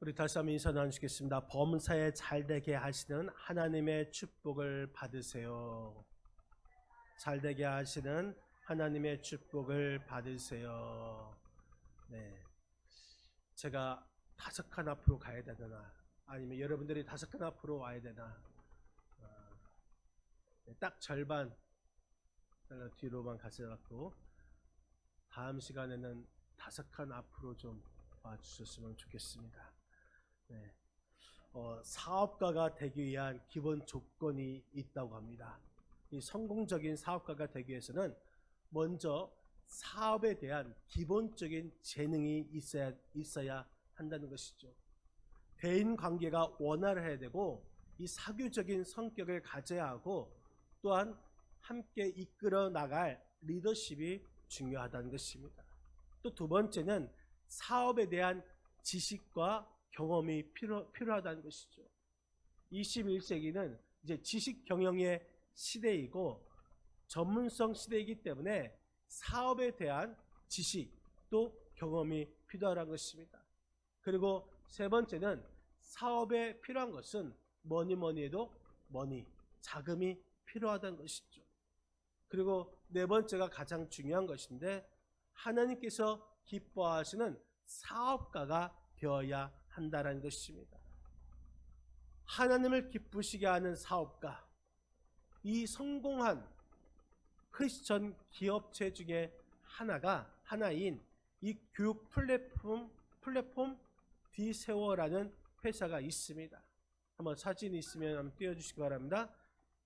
우리 다시 한번 인사 나누시겠습니다. 범사에 잘되게 하시는 하나님의 축복을 받으세요. 잘되게 하시는 하나님의 축복을 받으세요. 네, 제가 5칸 앞으로 가야 되나, 아니면 여러분들이 5칸 앞으로 와야 되나? 딱 절반 뒤로만 가져갖고 다음 시간에는 5칸 앞으로 좀 와주셨으면 좋겠습니다. 네. 사업가가 되기 위한 기본 조건이 있다고 합니다. 이 성공적인 사업가가 되기 위해서는 먼저 사업에 대한 기본적인 재능이 있어야 한다는 것이죠. 대인 관계가 원활해야 되고, 이 사교적인 성격을 가져야 하고, 또한 함께 이끌어 나갈 리더십이 중요하다는 것입니다. 또 두 번째는 사업에 대한 지식과 경험이 필요하다는 것이죠. 21세기는 이제 지식 경영의 시대이고 전문성 시대이기 때문에 사업에 대한 지식 또 경험이 필요하다는 것입니다. 그리고 세 번째는 사업에 필요한 것은 뭐니 해도 자금이 필요하다는 것이죠. 그리고 네 번째가 가장 중요한 것인데, 하나님께서 기뻐하시는 사업가가 되어야 한다는 것입니다. 하나님을 기쁘시게 하는 사업가, 이 성공한 크리스천 기업체 중에 하나인 이 교육 플랫폼 디세워라는 회사가 있습니다. 한번 사진 있으면 한번 띄워주시기 바랍니다.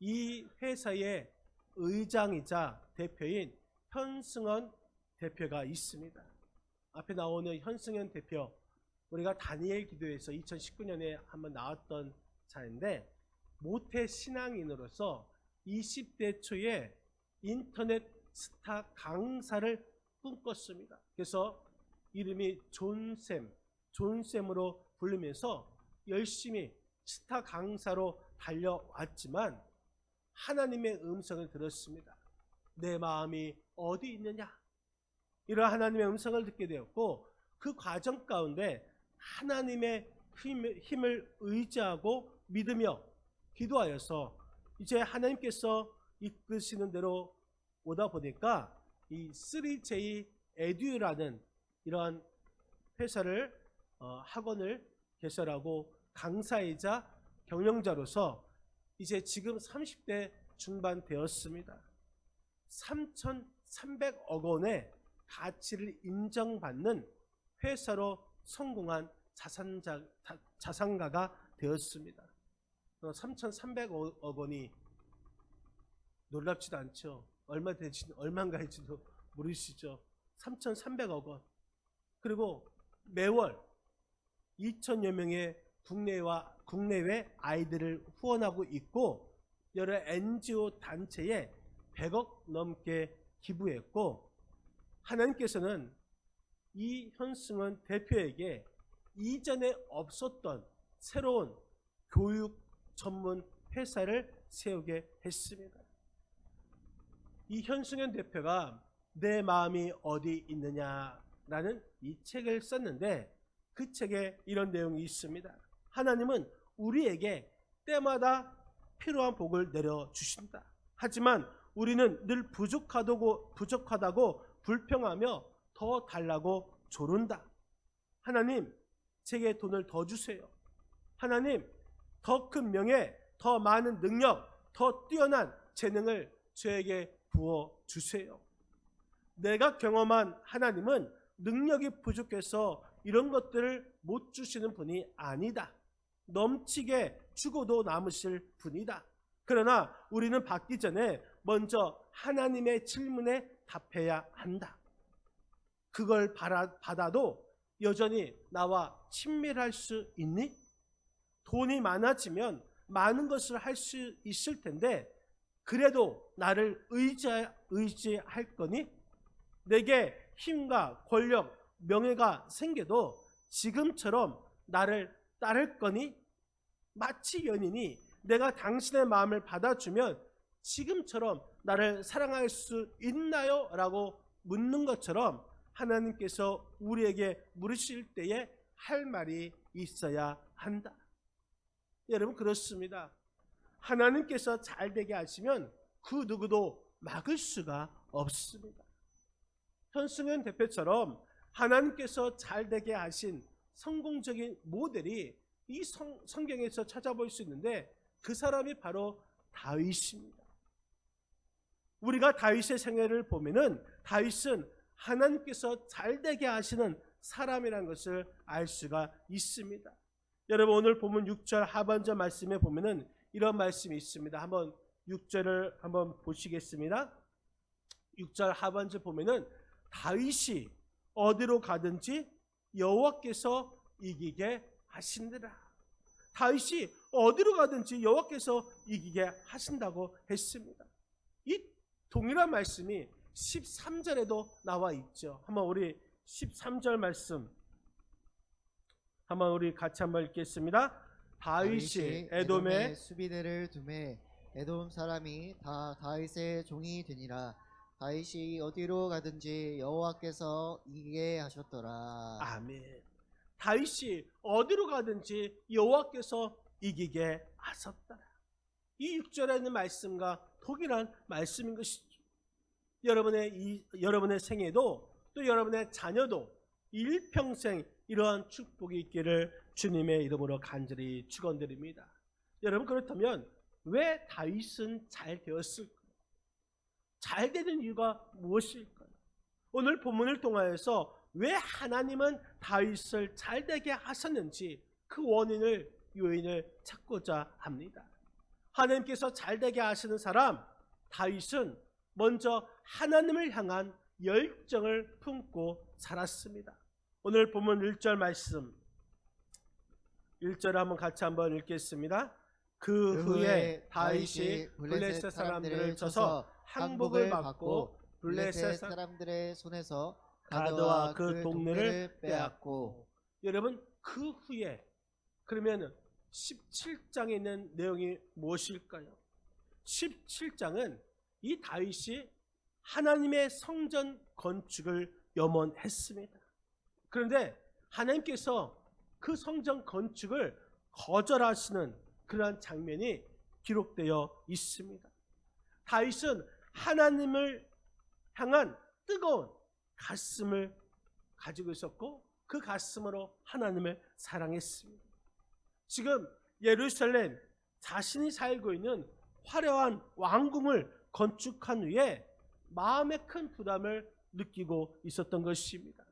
이 회사의 의장이자 대표인 현승원 대표가 있습니다. 앞에 나오는 현승원 대표, 우리가 다니엘 기도에서 2019년에 한번 나왔던 자인데, 모태 신앙인으로서 20대 초에 인터넷 스타 강사를 꿈꿨습니다. 그래서 이름이 존쌤으로 부르면서 열심히 스타 강사로 달려왔지만 하나님의 음성을 들었습니다. 내 마음이 어디 있느냐? 이런 하나님의 음성을 듣게 되었고, 그 과정 가운데 하나님의 힘을 의지하고 믿으며 기도하여서 이제 하나님께서 이끄시는 대로 오다 보니까 이 3J 에듀라는 이러한 회사를 학원을 개설하고 강사이자 경영자로서 이제 지금 30대 중반 되었습니다. 3,300억 원의 가치를 인정받는 회사로 성공한 자산가가 되었습니다. 3,300억 원이 놀랍지도 않죠. 얼마인가일지도 모르시죠. 3,300억 원. 그리고 매월 2천여 명의 국내외 아이들을 후원하고 있고, 여러 NGO 단체에 100억 넘게 기부했고, 하나님께서는 이 현승원 대표에게 이전에 없었던 새로운 교육 전문 회사를 세우게 했습니다. 이 현승원 대표가 내 마음이 어디 있느냐라는 이 책을 썼는데, 그 책에 이런 내용이 있습니다. 하나님은 우리에게 때마다 필요한 복을 내려주신다. 하지만 우리는 늘 부족하다고 불평하며 더 달라고 조른다. 하나님, 제게 돈을 더 주세요. 하나님, 더 큰 명예, 더 많은 능력, 더 뛰어난 재능을 저에게 부어주세요. 내가 경험한 하나님은 능력이 부족해서 이런 것들을 못 주시는 분이 아니다. 넘치게 주고도 남으실 분이다. 그러나 우리는 받기 전에 먼저 하나님의 질문에 답해야 한다. 그걸 받아도 여전히 나와 친밀할 수 있니? 돈이 많아지면 많은 것을 할 수 있을 텐데 그래도 나를 의지할 거니? 내게 힘과 권력, 명예가 생겨도 지금처럼 나를 따를 거니? 마치 연인이 내가 당신의 마음을 받아주면 지금처럼 나를 사랑할 수 있나요? 라고 묻는 것처럼 하나님께서 우리에게 물으실 때에 할 말이 있어야 한다. 여러분, 그렇습니다. 하나님께서 잘 되게 하시면 그 누구도 막을 수가 없습니다. 현승현 대표처럼 하나님께서 잘 되게 하신 성공적인 모델이 이 성경에서 찾아볼 수 있는데, 그 사람이 바로 다윗입니다. 우리가 다윗의 생애를 보면은 다윗은 하나님께서 잘 되게 하시는 사람이라는 것을 알 수가 있습니다. 여러분, 오늘 본문 6절 하반절 말씀에 보면은 이런 말씀이 있습니다. 한번 6절을 한번 보시겠습니다. 6절 하반절 보면은 다윗이 어디로 가든지 여호와께서 이기게 하신다라. 다윗이 어디로 가든지 여호와께서 이기게 하신다고 했습니다. 이 동일한 말씀이 13절에도 나와 있죠. 한번 우리 13절 말씀 한번 우리 같이 한번 읽겠습니다. 다윗이 에돔에 수비대를 두매 에돔 사람이 다 다윗의 종이 되니라. 다윗이 어디로 가든지 여호와께서 이기게 하셨더라. 아멘. 다윗이 어디로 가든지 여호와께서 이기게 하셨더라. 이 6절에 있는 말씀과 동일한 말씀인 것이죠. 여러분의 생애도 또 여러분의 자녀도 일평생 이러한 축복이 있기를 주님의 이름으로 간절히 축원드립니다. 여러분, 그렇다면 왜 다윗은 잘 되었을까요? 잘 되는 이유가 무엇일까요? 오늘 본문을 통하여서 왜 하나님은 다윗을 잘 되게 하셨는지 그 요인을 찾고자 합니다. 하나님께서 잘 되게 하시는 사람 다윗은 먼저 하나님을 향한 열정을 품고 살았습니다. 오늘 본문 1절 말씀 1절 한번 같이 한번 읽겠습니다. 그 후에 다윗이 블레셋 사람들을 쳐서 항복을 받고 블레셋 사람들의 손에서 가드와 그 동네를 빼앗고. 여러분, 그 후에 그러면 17장에 있는 내용이 무엇일까요? 17장은 이 다윗이 하나님의 성전 건축을 염원했습니다. 그런데 하나님께서 그 성전 건축을 거절하시는 그러한 장면이 기록되어 있습니다. 다윗은 하나님을 향한 뜨거운 가슴을 가지고 있었고 그 가슴으로 하나님을 사랑했습니다. 지금 예루살렘 자신이 살고 있는 화려한 왕궁을 건축한 후에 마음에 큰 부담을 느끼고 있었던 것입니다.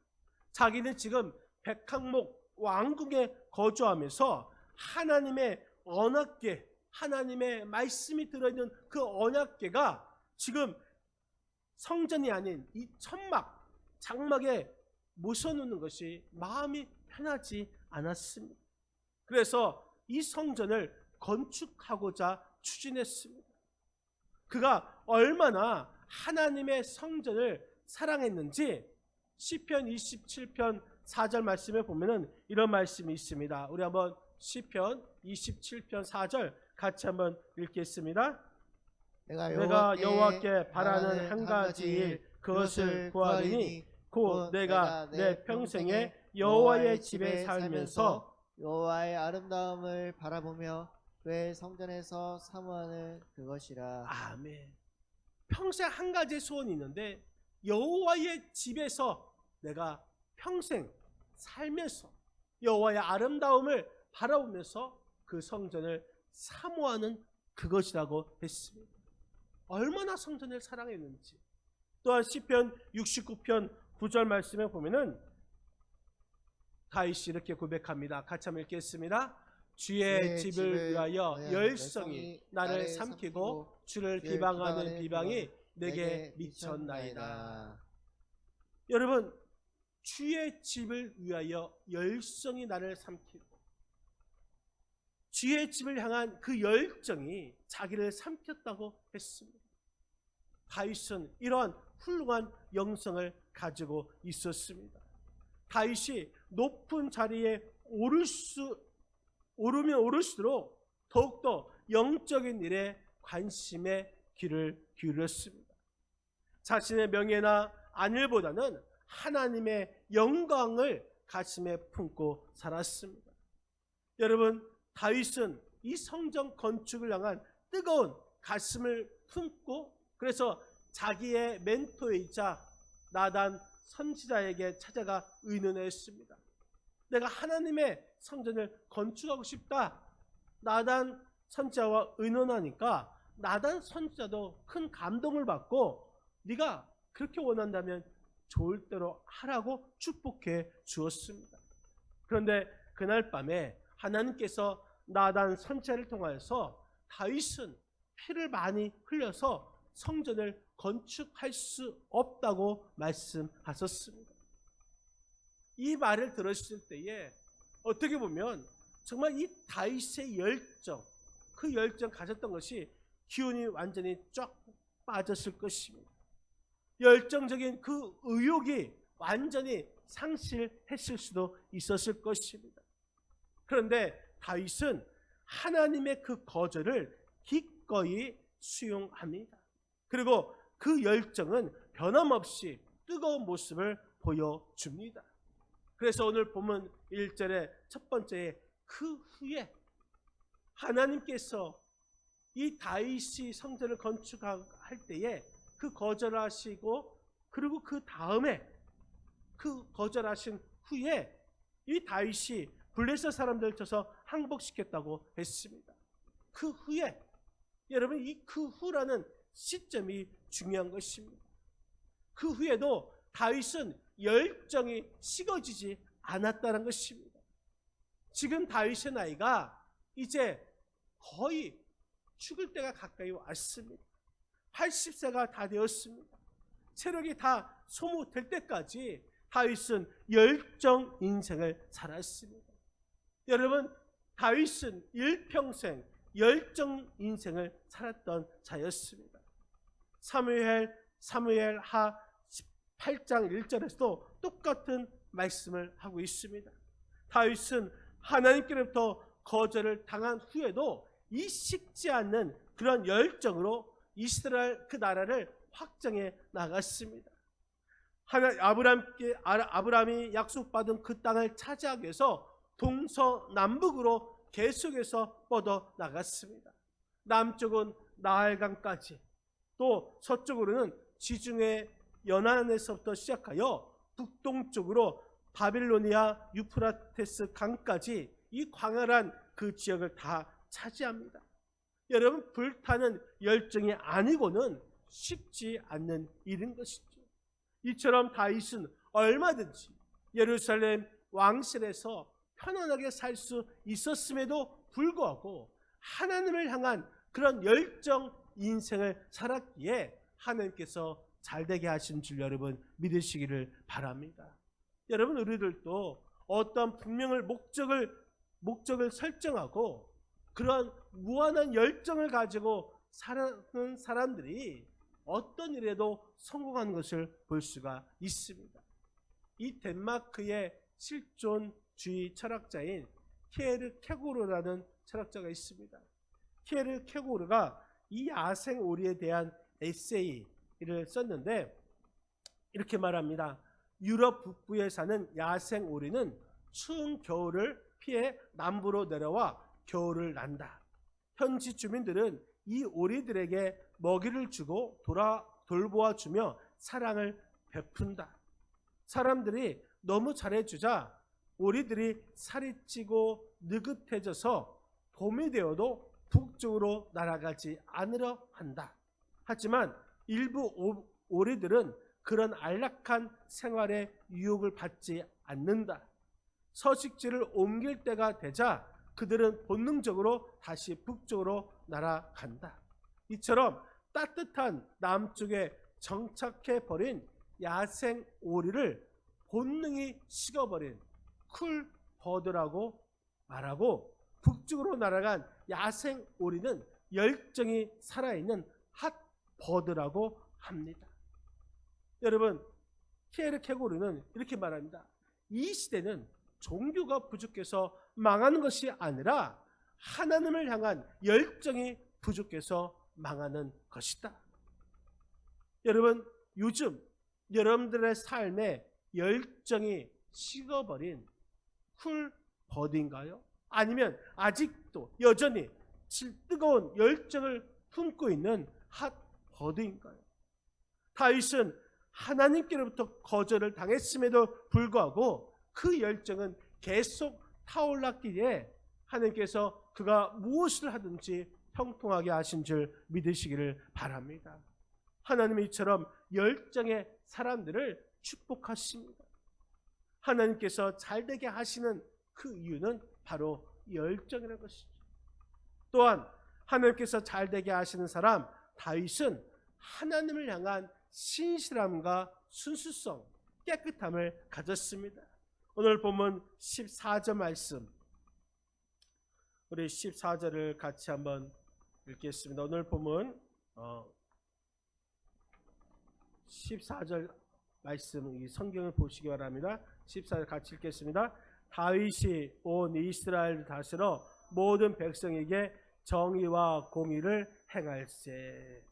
자기는 지금 백항목 왕궁에 거주하면서 하나님의 언약궤, 하나님의 말씀이 들어있는 그 언약궤가 지금 성전이 아닌 이 천막, 장막에 모셔놓는 것이 마음이 편하지 않았습니다. 그래서 이 성전을 건축하고자 추진했습니다. 그가 얼마나 하나님의 성전을 사랑했는지 시편 27편 4절 말씀에 보면은 이런 말씀이 있습니다. 우리 한번 시편 27편 4절 같이 한번 읽겠습니다. 내가 여호와께 바라는 한 가지 일 그것을 구하리니 곧 내가 내 평생에 여호와의 집에 살면서 여호와의 아름다움을 바라보며 그의 성전에서 사모하는 그것이라. 아멘. 평생 한 가지 소원이 있는데 여호와의 집에서 내가 평생 살면서 여호와의 아름다움을 바라보면서 그 성전을 사모하는 그것이라고 했습니다. 얼마나 성전을 사랑했는지. 또한 시편 69편 9절 말씀에 보면은 다윗이 이렇게 고백합니다. 같이 한번 읽겠습니다. 주의 집을 위하여 열성이 나를 삼키고 주를 비방하는 비방이 내게 미쳤나이다. 여러분, 주의 집을 위하여 열성이 나를 삼키고 주의 집을 향한 그 열정이 자기를 삼켰다고 했습니다. 다윗은 이러한 훌륭한 영성을 가지고 있었습니다. 다윗이 높은 자리에 오르면 오를수록 더욱더 영적인 일에 관심의 귀를 기울였습니다. 자신의 명예나 안일보다는 하나님의 영광을 가슴에 품고 살았습니다. 여러분, 다윗은 이 성전 건축을 향한 뜨거운 가슴을 품고 그래서 자기의 멘토이자 나단 선지자에게 찾아가 의논했습니다. 내가 하나님의 성전을 건축하고 싶다. 나단 선지자와 의논하니까 나단 선지자도 큰 감동을 받고 네가 그렇게 원한다면 좋을 대로 하라고 축복해 주었습니다. 그런데 그날 밤에 하나님께서 나단 선지자를 통하여서 다윗은 피를 많이 흘려서 성전을 건축할 수 없다고 말씀하셨습니다. 이 말을 들었을 때에 어떻게 보면 정말 이 다윗의 열정, 그 열정 가졌던 것이 기운이 완전히 쫙 빠졌을 것입니다. 열정적인 그 의욕이 완전히 상실했을 수도 있었을 것입니다. 그런데 다윗은 하나님의 그 거절을 기꺼이 수용합니다. 그리고 그 열정은 변함없이 뜨거운 모습을 보여줍니다. 그래서 오늘 본문 1절의 첫 번째에 그 후에 하나님께서 이 다윗이 성전을 건축할 때에 그 거절하시고 그리고 그 다음에 그 거절하신 후에 이 다윗이 블레셋 사람들을 쳐서 항복시켰다고 했습니다. 그 후에 여러분 이 그 후라는 시점이 중요한 것입니다. 그 후에도 다윗은 열정이 식어지지 않았다는 것입니다. 지금 다윗의 나이가 이제 거의 죽을 때가 가까이 왔습니다. 80세가 다 되었습니다. 체력이 다 소모될 때까지 다윗은 열정 인생을 살았습니다. 여러분, 다윗은 일평생 열정 인생을 살았던 자였습니다. 사무엘하 18장 1절에서도 똑같은 말씀을 하고 있습니다. 다윗은 하나님께로부터 거절을 당한 후에도 이 식지 않는 그런 열정으로 이스라엘 그 나라를 확장해 나갔습니다. 아브라함이 약속받은 그 땅을 차지하기 위해서 동서남북으로 계속해서 뻗어 나갔습니다. 남쪽은 나할강까지 또 서쪽으로는 지중해 연안에서부터 시작하여 북동쪽으로 바빌로니아 유프라테스 강까지 이 광활한 그 지역을 다 차지합니다. 여러분, 불타는 열정이 아니고는 쉽지 않는 일인 것이죠. 이처럼 다윗은 얼마든지 예루살렘 왕실에서 편안하게 살 수 있었음에도 불구하고 하나님을 향한 그런 열정 인생을 살았기에 하나님께서 잘되게 하신 줄 여러분 믿으시기를 바랍니다. 여러분, 우리들도 어떤 분명한 목적을 설정하고 그런 무한한 열정을 가지고 사는 사람들이 어떤 일에도 성공하는 것을 볼 수가 있습니다. 이 덴마크의 실존주의 철학자인 키에르 케고르라는 철학자가 있습니다. 키에르 케고르가 이 야생 오리에 대한 에세이를 썼는데 이렇게 말합니다. 유럽 북부에 사는 야생 오리는 추운 겨울을 피해 남부로 내려와 겨울을 난다. 현지 주민들은 이 오리들에게 먹이를 주고 돌보아주며 사랑을 베푼다. 사람들이 너무 잘해주자 오리들이 살이 찌고 느긋해져서 봄이 되어도 북쪽으로 날아가지 않으려 한다. 하지만 일부 오리들은 그런 안락한 생활에 유혹을 받지 않는다. 서식지를 옮길 때가 되자 그들은 본능적으로 다시 북쪽으로 날아간다. 이처럼 따뜻한 남쪽에 정착해버린 야생 오리를 본능이 식어버린 쿨버드라고 말하고 북쪽으로 날아간 야생 오리는 열정이 살아있는 핫버드라고 합니다. 여러분, 키에르 케고르는 이렇게 말합니다. 이 시대는 종교가 부족해서 망하는 것이 아니라 하나님을 향한 열정이 부족해서 망하는 것이다. 여러분, 요즘 여러분들의 삶에 열정이 식어버린 쿨버드인가요? 아니면 아직도 여전히 뜨거운 열정을 품고 있는 핫버드인가요? 다윗은 하나님께로부터 거절을 당했음에도 불구하고 그 열정은 계속 타올랐기에 하나님께서 그가 무엇을 하든지 형통하게 하신 줄 믿으시기를 바랍니다. 하나님이 이처럼 열정의 사람들을 축복하십니다. 하나님께서 잘되게 하시는 그 이유는 바로 열정이라는 것이죠. 또한 하나님께서 잘되게 하시는 사람 다윗은 하나님을 향한 신실함과 순수성, 깨끗함을 가졌습니다. 오늘 본문 14절 말씀, 우리 14절을 같이 한번 읽겠습니다. 오늘 본문 14절 말씀, 이 성경을 보시기 바랍니다. 14절 같이 읽겠습니다. 다윗이 온 이스라엘을 다스려 모든 백성에게 정의와 공의를 행할세.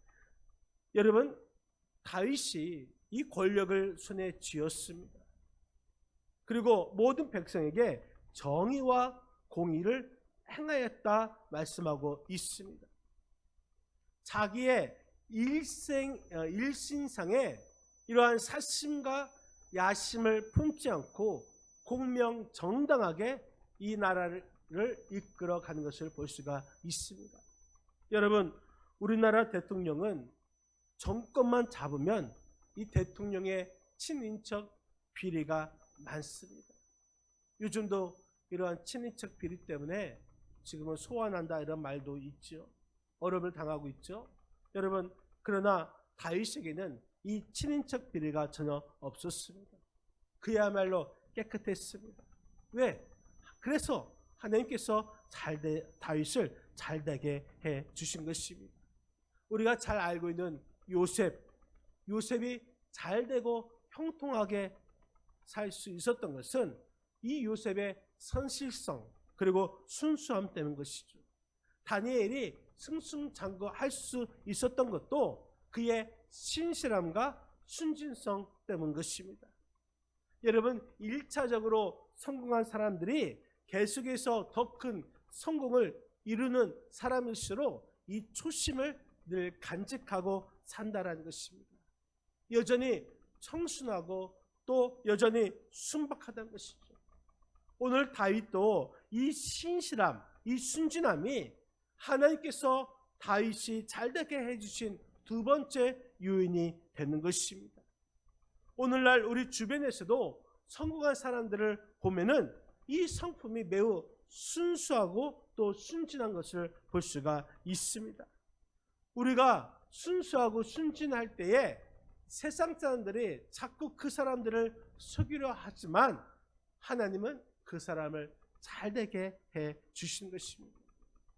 여러분, 다윗이 이 권력을 손에 쥐었습니다. 그리고 모든 백성에게 정의와 공의를 행하였다 말씀하고 있습니다. 자기의 일신상에 이러한 사심과 야심을 품지 않고 공명정당하게 이 나라를 이끌어가는 것을 볼 수가 있습니다. 여러분, 우리나라 대통령은 정권만 잡으면 이 대통령의 친인척 비리가 많습니다. 요즘도 이러한 친인척 비리 때문에 지금은 소환한다 이런 말도 있죠. 어려움을 당하고 있죠. 여러분, 그러나 다윗에게는 이 친인척 비리가 전혀 없었습니다. 그야말로 깨끗했습니다. 왜? 그래서 하나님께서 다윗을 잘되게 해 주신 것입니다. 우리가 잘 알고 있는 요셉이 잘되고 형통하게 살 수 있었던 것은 이 요셉의 선실성 그리고 순수함 때문인 것이죠. 다니엘이 승승장구할 수 있었던 것도 그의 신실함과 순진성 때문인 것입니다. 여러분, 1차적으로 성공한 사람들이 계속해서 더 큰 성공을 이루는 사람일수록 이 초심을 늘 간직하고 산다라는 것입니다. 여전히 청순하고 또 여전히 순박하다는 것이죠. 오늘 다윗도 이 신실함, 이 순진함이 하나님께서 다윗이 잘되게 해주신 두 번째 요인이 되는 것입니다. 오늘날 우리 주변에서도 성공한 사람들을 보면은 이 성품이 매우 순수하고 또 순진한 것을 볼 수가 있습니다. 우리가 순수하고 순진할 때에 세상 사람들이 자꾸 그 사람들을 속이려 하지만 하나님은 그 사람을 잘되게 해 주시는 것입니다.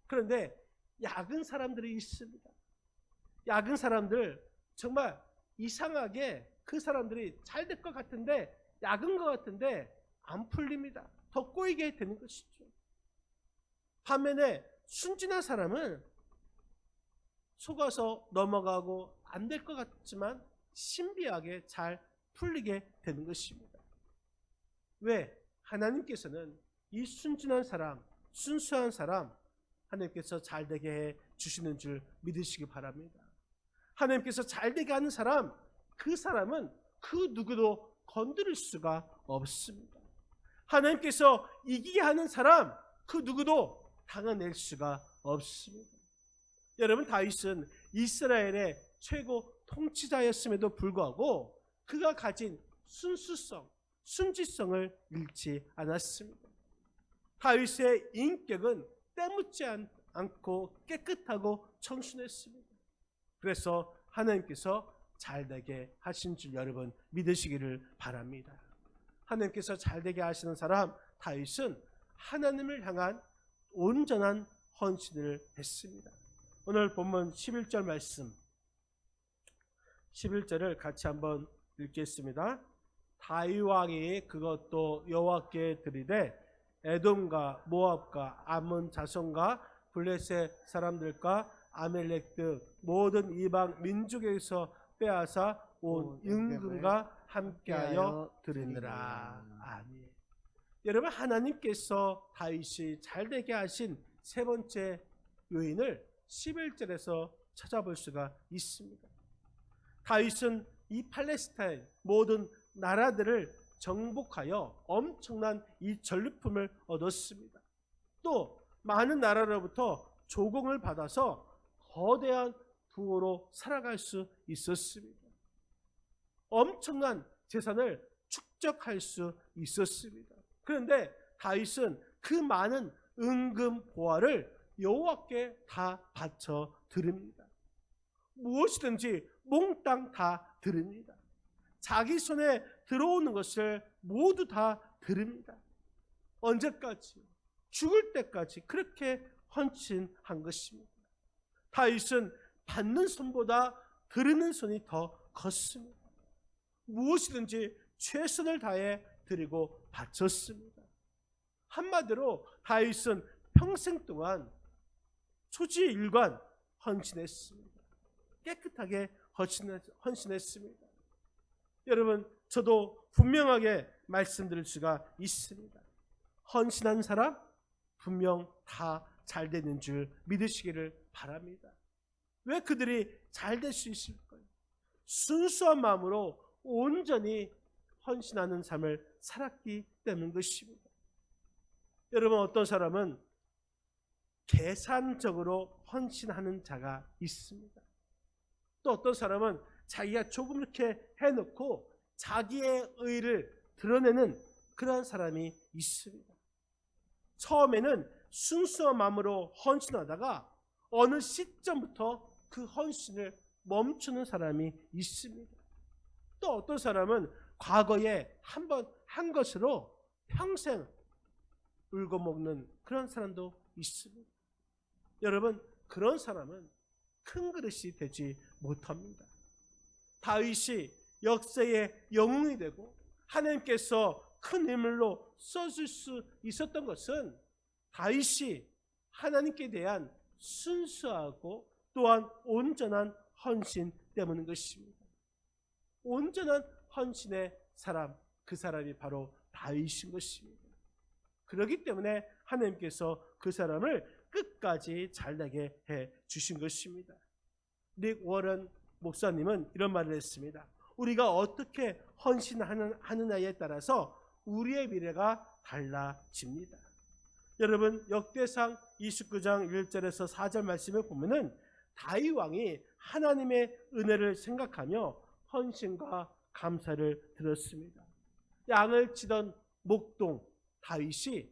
그런데 야근 사람들이 있습니다. 야근 사람들 정말 이상하게 그 사람들이 잘 될 것 같은데 야근 것 같은데 안 풀립니다. 더 꼬이게 되는 것이죠. 반면에 순진한 사람은 속아서 넘어가고 안 될 것 같지만 신비하게 잘 풀리게 되는 것입니다. 왜? 하나님께서는 이 순진한 사람, 순수한 사람 하나님께서 잘되게 해 주시는 줄 믿으시기 바랍니다. 하나님께서 잘되게 하는 사람, 그 사람은 그 누구도 건드릴 수가 없습니다. 하나님께서 이기게 하는 사람, 그 누구도 당해낼 수가 없습니다. 여러분, 다윗은 이스라엘의 최고 통치자였음에도 불구하고 그가 가진 순수성, 순지성을 잃지 않았습니다. 다윗의 인격은 때묻지 않고 깨끗하고 청순했습니다. 그래서 하나님께서 잘되게 하신 줄 여러분 믿으시기를 바랍니다. 하나님께서 잘되게 하시는 사람 다윗은 하나님을 향한 온전한 헌신을 했습니다. 오늘 본문 11절 말씀 11절을 같이 한번 읽겠습니다. 다윗 왕이 그것도 여호와께 드리되 에돔과 모압과 암몬 자손과 블레셋 사람들과 아멜렉 등 모든 이방 민족에서 빼앗아 온 임금과 함께하여 드리니라. 아멘. 여러분, 하나님께서 다윗이 잘되게 하신 세 번째 요인을 11절에서 찾아볼 수가 있습니다. 다윗은 이 팔레스타인 모든 나라들을 정복하여 엄청난 이 전리품을 얻었습니다. 또 많은 나라로부터 조공을 받아서 거대한 부호로 살아갈 수 있었습니다. 엄청난 재산을 축적할 수 있었습니다. 그런데 다윗은 그 많은 은금 보화를 여호와께 다 바쳐 드립니다. 무엇이든지 몽땅 다 드립니다. 자기 손에 들어오는 것을 모두 다 드립니다. 언제까지? 죽을 때까지 그렇게 헌신한 것입니다. 다윗은 받는 손보다 드리는 손이 더 컸습니다. 무엇이든지 최선을 다해 드리고 바쳤습니다. 한마디로 다윗은 평생 동안 초지일관 헌신했습니다. 깨끗하게 헌신했습니다. 여러분, 저도 분명하게 말씀드릴 수가 있습니다. 헌신한 사람 분명 다 잘 되는 줄 믿으시기를 바랍니다. 왜 그들이 잘 될 수 있을까요? 순수한 마음으로 온전히 헌신하는 삶을 살았기 때문인 것입니다. 여러분, 어떤 사람은 계산적으로 헌신하는 자가 있습니다. 또 어떤 사람은 자기가 조금 이렇게 해놓고 자기의 의를 드러내는 그런 사람이 있습니다. 처음에는 순수한 마음으로 헌신하다가 어느 시점부터 그 헌신을 멈추는 사람이 있습니다. 또 어떤 사람은 과거에 한번 한 것으로 평생 울고 먹는 그런 사람도 있습니다. 여러분, 그런 사람은 큰 그릇이 되지 못합니다. 다윗이 역사의 영웅이 되고 하나님께서 큰 인물로 써줄 수 있었던 것은 다윗이 하나님께 대한 순수하고 또한 온전한 헌신 때문인 것입니다. 온전한 헌신의 사람, 그 사람이 바로 다윗인 것입니다. 그렇기 때문에 하나님께서 그 사람을 끝까지 잘되게 해 주신 것입니다. 릭 워런 목사님은 이런 말을 했습니다. 우리가 어떻게 헌신하느냐에 따라서 우리의 미래가 달라집니다. 여러분, 역대상 29장 1절에서 4절 말씀을 보면은 다윗 왕이 하나님의 은혜를 생각하며 헌신과 감사를 드렸습니다. 양을 치던 목동 다윗이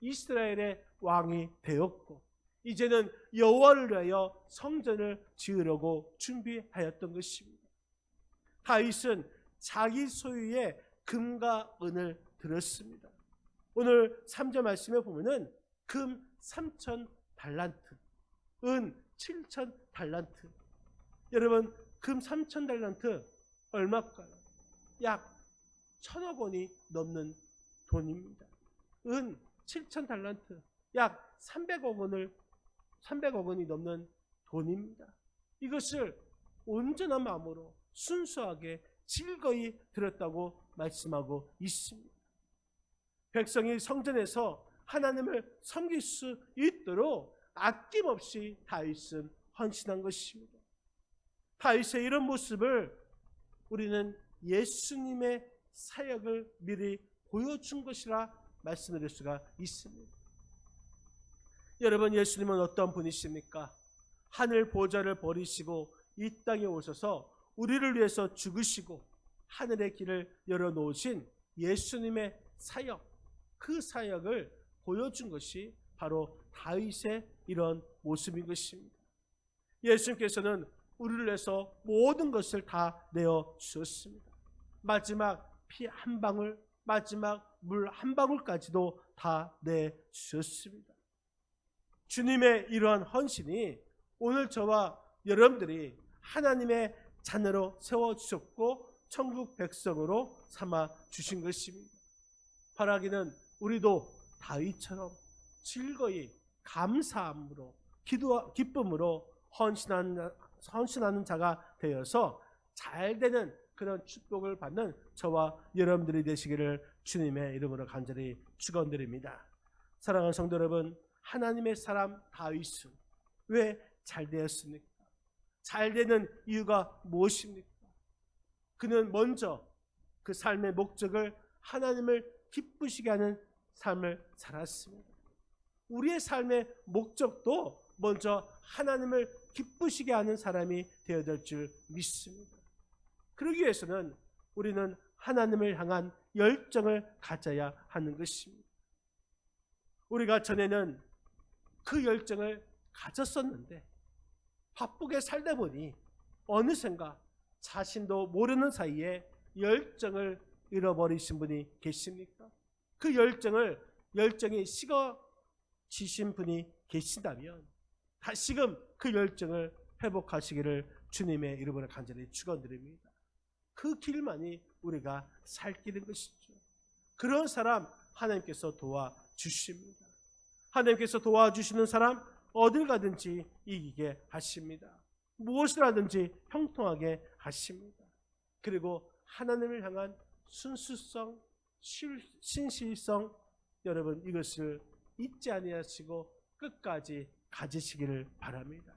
이스라엘의 왕이 되었고 이제는 여호와를 위하여 성전을 지으려고 준비하였던 것입니다. 다윗은 자기 소유의 금과 은을 드렸습니다. 오늘 3절 말씀에 보면은 금 3,000 달란트, 은 7,000 달란트. 여러분, 금 3,000 달란트 얼마일까요? 약 1,000억 원이 넘는 돈입니다. 은 7,000 달란트, 약 300억 원이 넘는 돈입니다. 이것을 온전한 마음으로 순수하게 즐거이 드렸다고 말씀하고 있습니다. 백성이 성전에서 하나님을 섬길 수 있도록 아낌없이 다윗은 헌신한 것입니다. 다윗의 이런 모습을 우리는 예수님의 사역을 미리 보여준 것이라 말씀드릴 수가 있습니다. 여러분, 예수님은 어떤 분이십니까? 하늘 보좌를 버리시고 이 땅에 오셔서 우리를 위해서 죽으시고 하늘의 길을 열어놓으신 예수님의 사역, 그 사역을 보여준 것이 바로 다윗의 이런 모습인 것입니다. 예수님께서는 우리를 위해서 모든 것을 다 내어 주셨습니다. 마지막 피 한 방울, 마지막 물 한 방울까지도 다 내 주셨습니다. 주님의 이러한 헌신이 오늘 저와 여러분들이 하나님의 자녀로 세워주셨고 천국 백성으로 삼아 주신 것입니다. 바라기는 우리도 다윗처럼 즐거이 감사함으로 기쁨으로 헌신하는 자가 되어서 잘되는 그런 축복을 받는 저와 여러분들이 되시기를 주님의 이름으로 간절히 축원드립니다. 사랑하는 성도 여러분, 하나님의 사람 다윗은 왜 잘되었습니까? 잘되는 이유가 무엇입니까? 그는 먼저 그 삶의 목적을 하나님을 기쁘시게 하는 삶을 살았습니다. 우리의 삶의 목적도 먼저 하나님을 기쁘시게 하는 사람이 되어야 될 줄 믿습니다. 그러기 위해서는 우리는 하나님을 향한 열정을 가져야 하는 것입니다. 우리가 전에는 그 열정을 가졌었는데 바쁘게 살다 보니 어느샌가 자신도 모르는 사이에 열정을 잃어버리신 분이 계십니까? 그 열정이 식어지신 분이 계신다면 다시금 그 열정을 회복하시기를 주님의 이름으로 간절히 축원드립니다. 그 길만이 우리가 살 길인 것이죠. 그런 사람 하나님께서 도와주십니다. 하나님께서 도와주시는 사람 어딜 가든지 이기게 하십니다. 무엇을 하든지 형통하게 하십니다. 그리고 하나님을 향한 순수성, 신실성, 여러분 이것을 잊지 아니하시고 끝까지 가지시기를 바랍니다.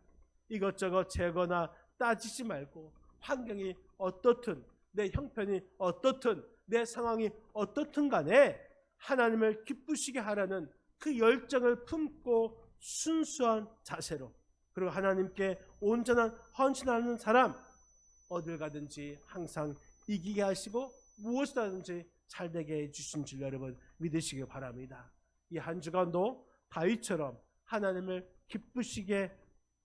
이것저것 재거나 따지지 말고 환경이 어떻든 내 형편이 어떻든 내 상황이 어떻든 간에 하나님을 기쁘시게 하라는 그 열정을 품고 순수한 자세로 그리고 하나님께 온전한 헌신하는 사람 어딜 가든지 항상 이기게 하시고 무엇을 하든지 잘되게 해주신 줄 여러분 믿으시기 바랍니다. 이 한 주간도 다윗처럼 하나님을 기쁘시게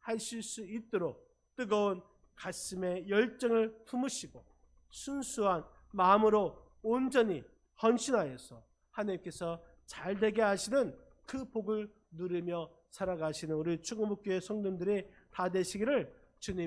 하실 수 있도록 뜨거운 가슴의 열정을 품으시고 순수한 마음으로 온전히 헌신하여서 하나님께서 잘되게 하시는 그 복을 누리며 살아가시는 우리 축구목교회 성도들이 다 되시기를 주님의